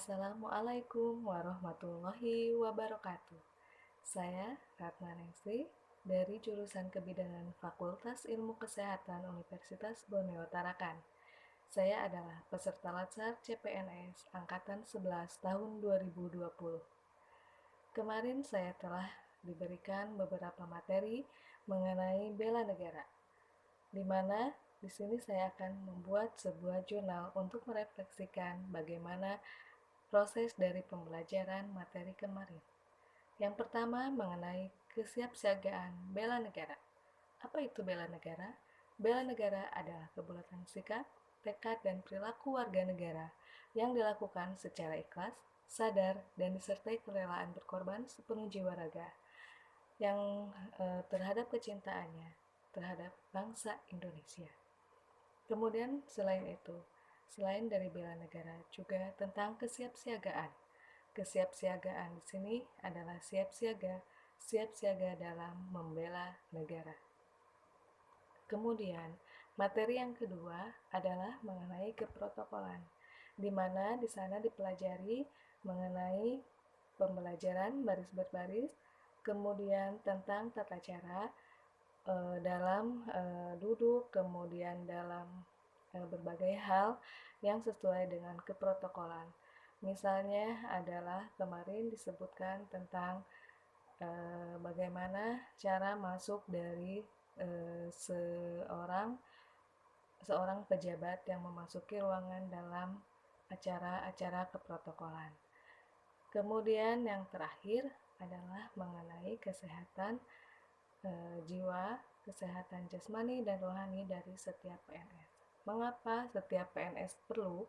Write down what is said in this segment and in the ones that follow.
Assalamualaikum warahmatullahi wabarakatuh. Saya Ratna Ningsih dari jurusan Kebidanan Fakultas Ilmu Kesehatan Universitas Borneo Tarakan. Saya adalah peserta Latsar CPNS Angkatan 11 tahun 2020. Kemarin saya telah diberikan beberapa materi mengenai bela negara, di mana di sini saya akan membuat sebuah jurnal untuk merefleksikan bagaimana proses dari pembelajaran materi kemarin. Yang pertama mengenai kesiapsiagaan bela negara. Apa itu bela negara? Bela negara adalah kebulatan sikap, tekad, dan perilaku warga negara yang dilakukan secara ikhlas, sadar, dan disertai kerelaan berkorban sepenuh jiwa raga yang terhadap kecintaannya terhadap bangsa Indonesia. Kemudian selain dari bela negara juga tentang kesiapsiagaan. Kesiapsiagaan di sini adalah siap siaga dalam membela negara. Kemudian, materi yang kedua adalah mengenai keprotokolan, di mana di sana dipelajari mengenai pembelajaran baris berbaris, kemudian tentang tata cara dalam duduk, kemudian dalam berbagai hal yang sesuai dengan keprotokolan. Misalnya adalah kemarin disebutkan tentang bagaimana cara masuk dari seorang pejabat yang memasuki ruangan dalam acara-acara keprotokolan. Kemudian yang terakhir adalah mengenai kesehatan jiwa, kesehatan jasmani dan rohani dari setiap PNS. Mengapa setiap PNS perlu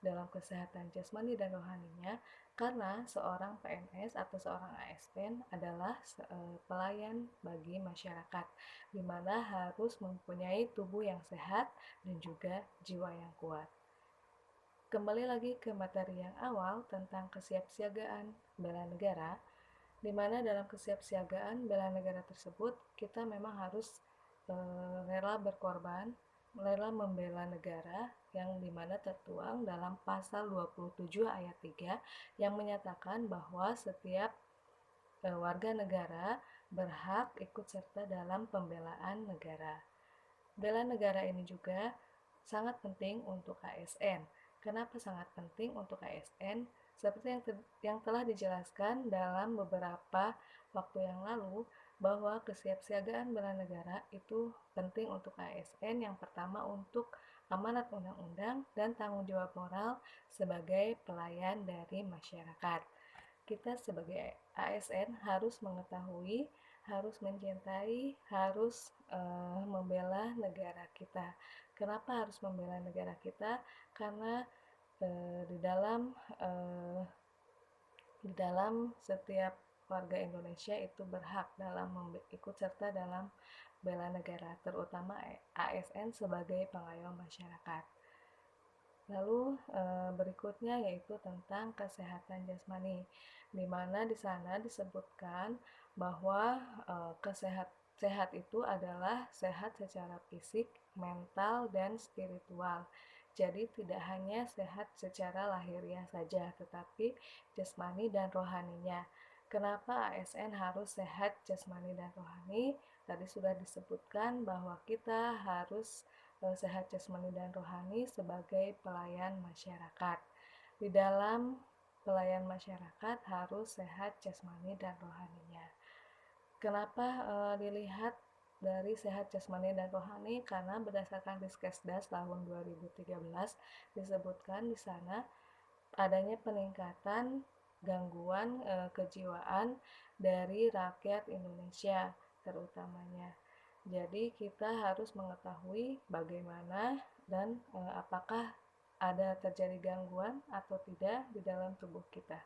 dalam kesehatan jasmani dan rohaninya? Karena seorang PNS atau seorang ASN adalah pelayan bagi masyarakat, di mana harus mempunyai tubuh yang sehat dan juga jiwa yang kuat. Kembali lagi ke materi yang awal tentang kesiapsiagaan bela negara, di mana dalam kesiapsiagaan bela negara tersebut kita memang harus rela berkorban, rela membela negara yang dimana tertuang dalam pasal 27 ayat 3 yang menyatakan bahwa setiap warga negara berhak ikut serta dalam pembelaan negara. Bela negara ini juga sangat penting untuk ASN. Kenapa sangat penting untuk ASN? Seperti yang telah dijelaskan dalam beberapa waktu yang lalu, bahwa kesiapsiagaan bela negara itu penting untuk ASN. Yang pertama untuk amanat undang-undang dan tanggung jawab moral sebagai pelayan dari masyarakat. Kita sebagai ASN harus mengetahui, harus mencintai, harus membela negara kita. Kenapa harus membela negara kita? Karena di dalam setiap warga Indonesia itu berhak dalam ikut serta dalam bela negara, terutama ASN sebagai pengayom masyarakat. Lalu berikutnya yaitu tentang kesehatan jasmani, di mana di sana disebutkan bahwa sehat itu adalah sehat secara fisik, mental, dan spiritual. Jadi tidak hanya sehat secara lahiriah saja, tetapi jasmani dan rohaninya. Kenapa ASN harus sehat jasmani dan rohani? Tadi sudah disebutkan bahwa kita harus sehat jasmani dan rohani sebagai pelayan masyarakat. Di dalam pelayan masyarakat harus sehat jasmani dan rohaninya. Kenapa dilihat dari sehat jasmani dan rohani? Karena berdasarkan Riskesdas tahun 2013 disebutkan di sana adanya peningkatan gangguan kejiwaan dari rakyat Indonesia terutamanya. Jadi kita harus mengetahui bagaimana dan apakah ada terjadi gangguan atau tidak di dalam tubuh kita.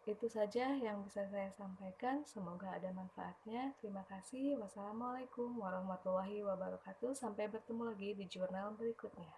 Itu saja yang bisa saya sampaikan. Semoga ada manfaatnya. Terima kasih. Wassalamualaikum warahmatullahi wabarakatuh. Sampai bertemu lagi di jurnal berikutnya.